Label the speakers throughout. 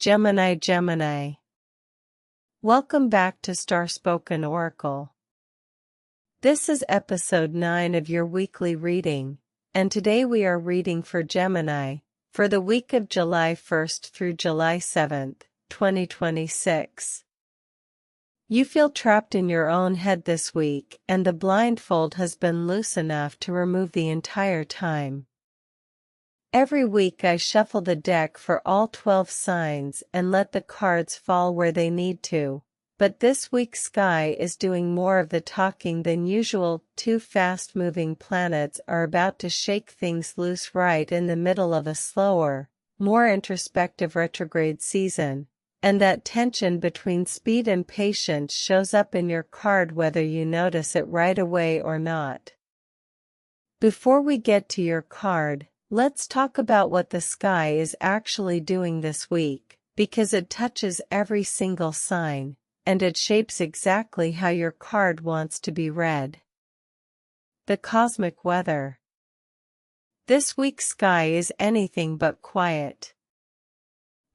Speaker 1: Gemini. Welcome back to Starspoken Oracle. This is episode 9 of your weekly reading, and today we are reading for Gemini, for the week of July 1st through July 7th, 2026. You feel trapped in your own head this week, and the blindfold has been loose enough to remove the entire time. Every week I shuffle the deck for all 12 signs and let the cards fall where they need to, but this week Sky is doing more of the talking than usual. Two fast-moving planets are about to shake things loose right in the middle of a slower, more introspective retrograde season, and that tension between speed and patience shows up in your card whether you notice it right away or not. Before we get to your card, let's talk about what the sky is actually doing this week, because it touches every single sign, and it shapes exactly how your card wants to be read. The cosmic weather. This week's sky is anything but quiet.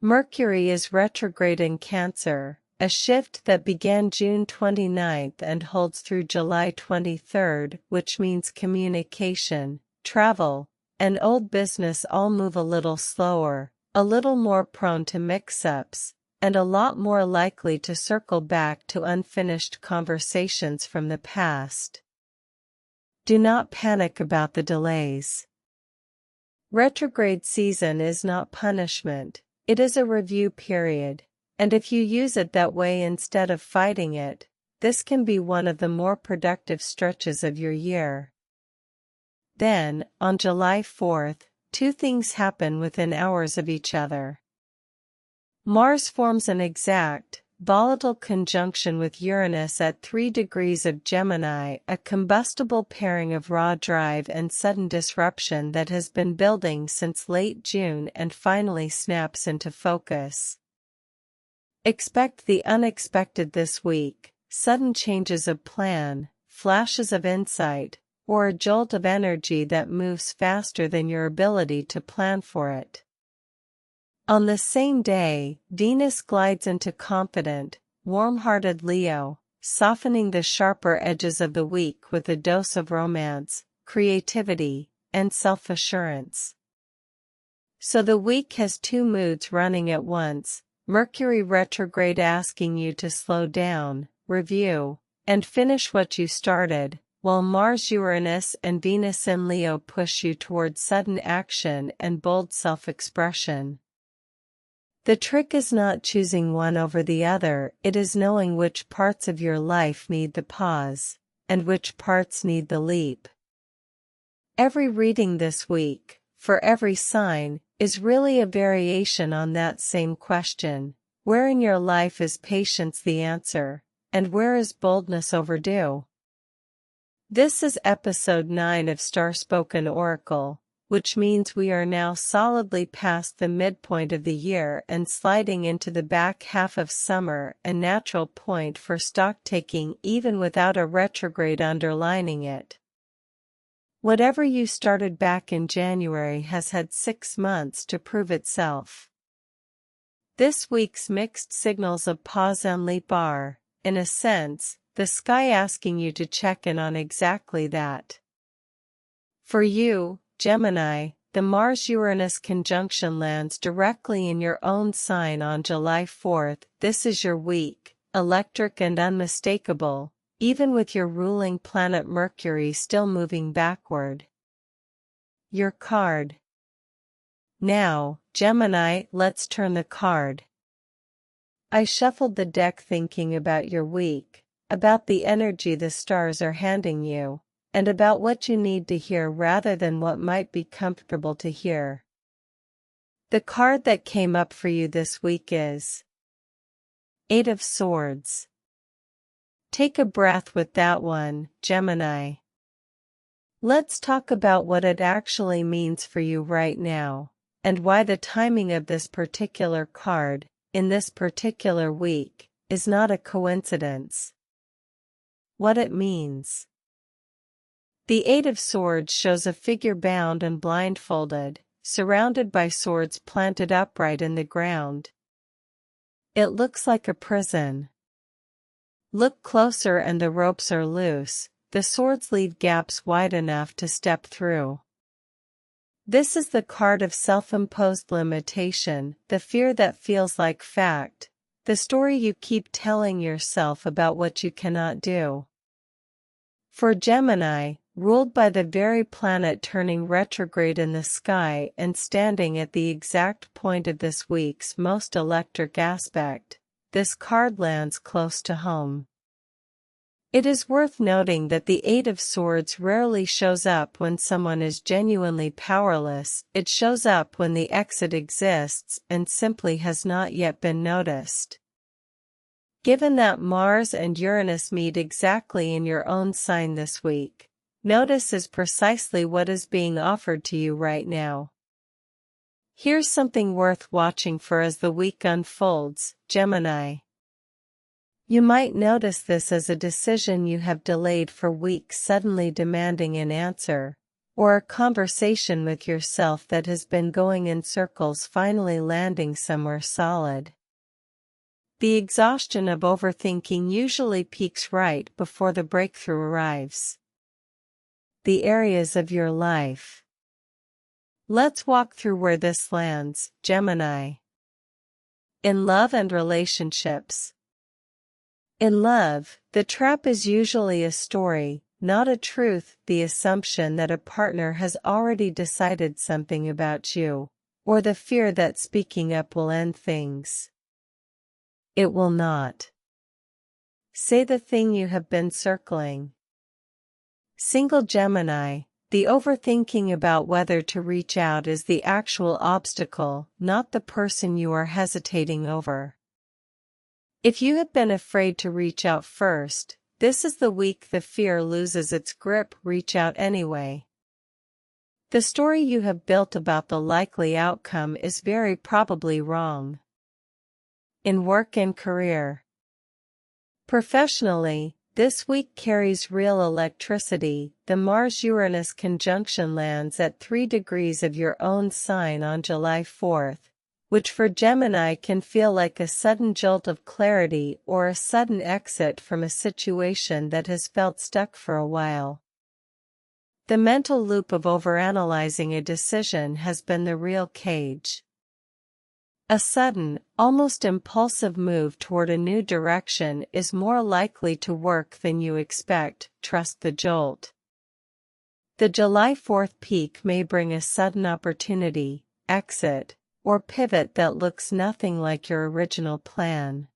Speaker 1: Mercury is retrograde in Cancer, a shift that began June 29th and holds through July 23rd, which means communication, travel, and old business all move a little slower, a little more prone to mix-ups, and a lot more likely to circle back to unfinished conversations from the past. Do not panic about the delays. Retrograde season is not punishment, it is a review period, and if you use it that way instead of fighting it, this can be one of the more productive stretches of your year. Then, on July 4th, two things happen within hours of each other. Mars forms an exact, volatile conjunction with Uranus at 3 degrees of Gemini, a combustible pairing of raw drive and sudden disruption that has been building since late June and finally snaps into focus. Expect the unexpected this week, sudden changes of plan, flashes of insight, or a jolt of energy that moves faster than your ability to plan for it. On the same day, Venus glides into confident, warm-hearted Leo, softening the sharper edges of the week with a dose of romance, creativity, and self-assurance. So the week has two moods running at once, Mercury retrograde asking you to slow down, review, and finish what you started, while Mars, Uranus, and Venus in Leo push you towards sudden action and bold self-expression. The trick is not choosing one over the other, it is knowing which parts of your life need the pause, and which parts need the leap. Every reading this week, for every sign, is really a variation on that same question: where in your life is patience the answer, and where is boldness overdue? This is episode 9 of Starspoken Oracle, which means we are now solidly past the midpoint of the year and sliding into the back half of summer, a natural point for stock-taking even without a retrograde underlining it. Whatever you started back in January has had 6 months to prove itself. This week's mixed signals of pause and leap are, in a sense, the sky asking you to check in on exactly that. For you, Gemini, the Mars-Uranus conjunction lands directly in your own sign on July 4th. This is your week, electric and unmistakable, even with your ruling planet Mercury still moving backward. Your card. Now, Gemini, let's turn the card. I shuffled the deck thinking about your week, about the energy the stars are handing you, and about what you need to hear rather than what might be comfortable to hear. The card that came up for you this week is 8 of Swords. Take a breath with that one, Gemini. Let's talk about what it actually means for you right now, and why the timing of this particular card, in this particular week, is not a coincidence. What it means. The 8 of Swords shows a figure bound and blindfolded, surrounded by swords planted upright in the ground. It looks like a prison. Look closer and the ropes are loose, the swords leave gaps wide enough to step through. This is the card of self-imposed limitation, the fear that feels like fact, the story you keep telling yourself about what you cannot do. For Gemini, ruled by the very planet turning retrograde in the sky and standing at the exact point of this week's most electric aspect, this card lands close to home. It is worth noting that the Eight of Swords rarely shows up when someone is genuinely powerless, it shows up when the exit exists and simply has not yet been noticed. Given that Mars and Uranus meet exactly in your own sign this week, notice is precisely what is being offered to you right now. Here's something worth watching for as the week unfolds, Gemini. You might notice this as a decision you have delayed for weeks suddenly demanding an answer, or a conversation with yourself that has been going in circles finally landing somewhere solid. The exhaustion of overthinking usually peaks right before the breakthrough arrives. The areas of your life. Let's walk through where this lands, Gemini. In love and relationships. In love, the trap is usually a story, not a truth, the assumption that a partner has already decided something about you, or the fear that speaking up will end things. It will not. Say the thing you have been circling. Single Gemini, the overthinking about whether to reach out is the actual obstacle, not the person you are hesitating over. If you have been afraid to reach out first, this is the week the fear loses its grip. Reach out anyway. The story you have built about the likely outcome is very probably wrong. In work and career. Professionally, this week carries real electricity. The Mars-Uranus conjunction lands at 3 degrees of your own sign on July 4th. Which for Gemini can feel like a sudden jolt of clarity or a sudden exit from a situation that has felt stuck for a while. The mental loop of overanalyzing a decision has been the real cage. A sudden, almost impulsive move toward a new direction is more likely to work than you expect. Trust the jolt. The July 4th peak may bring a sudden opportunity, exit, or pivot that looks nothing like your original plan.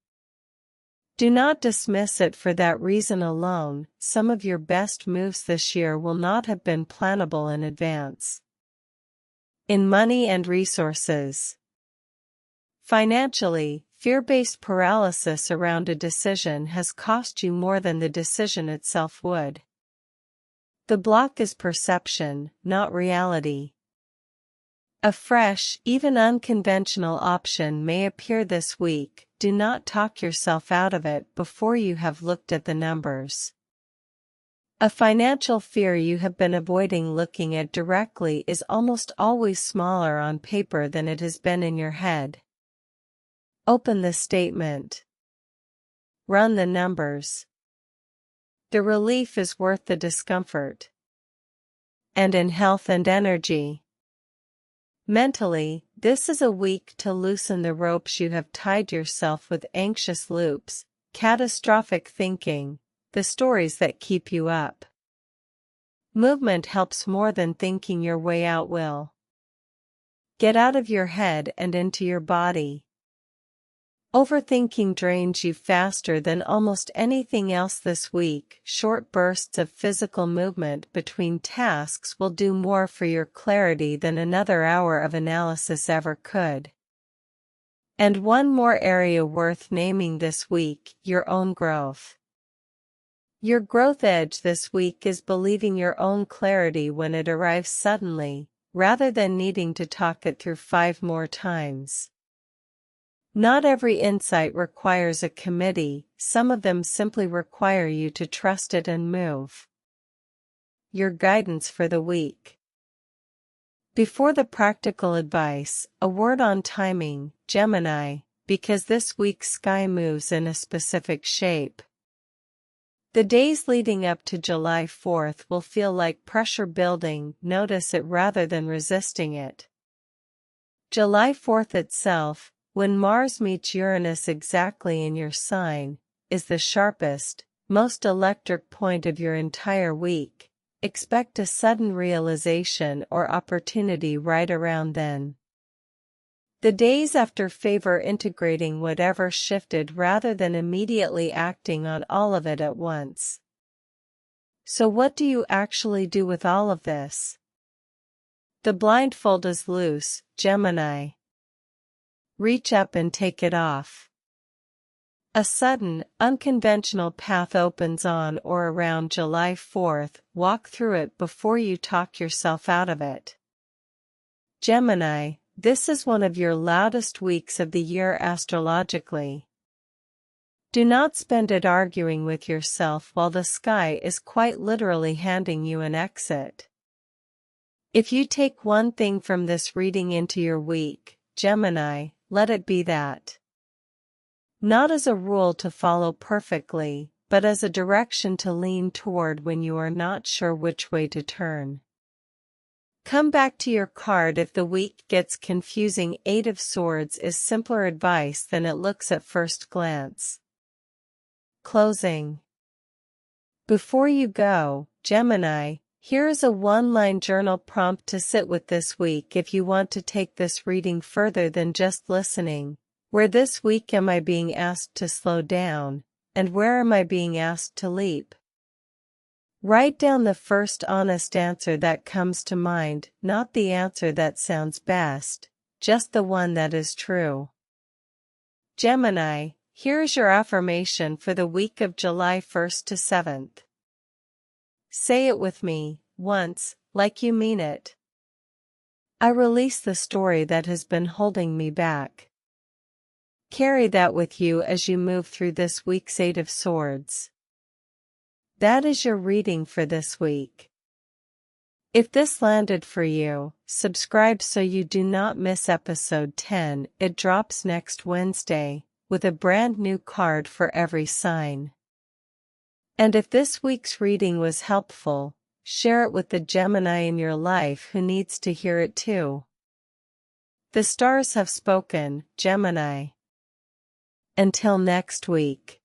Speaker 1: Do not dismiss it for that reason alone. Some of your best moves this year will not have been plannable in advance. In money and resources. Financially, fear-based paralysis around a decision has cost you more than the decision itself would. The block is perception, not reality. A fresh, even unconventional option may appear this week. Do not talk yourself out of it before you have looked at the numbers. A financial fear you have been avoiding looking at directly is almost always smaller on paper than it has been in your head. Open the statement. Run the numbers. The relief is worth the discomfort. And in health and energy. Mentally, this is a week to loosen the ropes you have tied yourself with anxious loops, catastrophic thinking, the stories that keep you up. Movement helps more than thinking your way out will. Get out of your head and into your body. Overthinking drains you faster than almost anything else this week. Short bursts of physical movement between tasks will do more for your clarity than another hour of analysis ever could. And one more area worth naming this week, your own growth. Your growth edge this week is believing your own clarity when it arrives suddenly, rather than needing to talk it through 5 more times. Not every insight requires a committee, some of them simply require you to trust it and move. Your guidance for the week. Before the practical advice, a word on timing, Gemini. because this week's sky moves in a specific shape. The days leading up to July 4th will feel like pressure building, notice it rather than resisting it. July 4th itself, when Mars meets Uranus exactly in your sign, is the sharpest, most electric point of your entire week. Expect a sudden realization or opportunity right around then. The days after favor integrating whatever shifted rather than immediately acting on all of it at once. So what do you actually do with all of this? The blindfold is loose, Gemini. Reach up and take it off. A sudden, unconventional path opens on or around July 4th, walk through it before you talk yourself out of it. Gemini, this is one of your loudest weeks of the year astrologically. Do not spend it arguing with yourself while the sky is quite literally handing you an exit. If you take one thing from this reading into your week, Gemini, let it be that. Not as a rule to follow perfectly, but as a direction to lean toward when you are not sure which way to turn. Come back to your card if the week gets confusing. Eight of Swords is simpler advice than it looks at first glance. Closing. Before you go, Gemini, here is a one-line journal prompt to sit with this week if you want to take this reading further than just listening. Where this week am I being asked to slow down, and where am I being asked to leap? Write down the first honest answer that comes to mind, not the answer that sounds best, just the one that is true. Gemini, here is your affirmation for the week of July 1st to 7th. Say it with me, once, like you mean it. I release the story that has been holding me back. Carry that with you as you move through this week's Eight of Swords. That is your reading for this week. If this landed for you, subscribe so you do not miss episode 10. It drops next Wednesday, with a brand new card for every sign. And if this week's reading was helpful, share it with the Gemini in your life who needs to hear it too. The stars have spoken, Gemini. Until next week.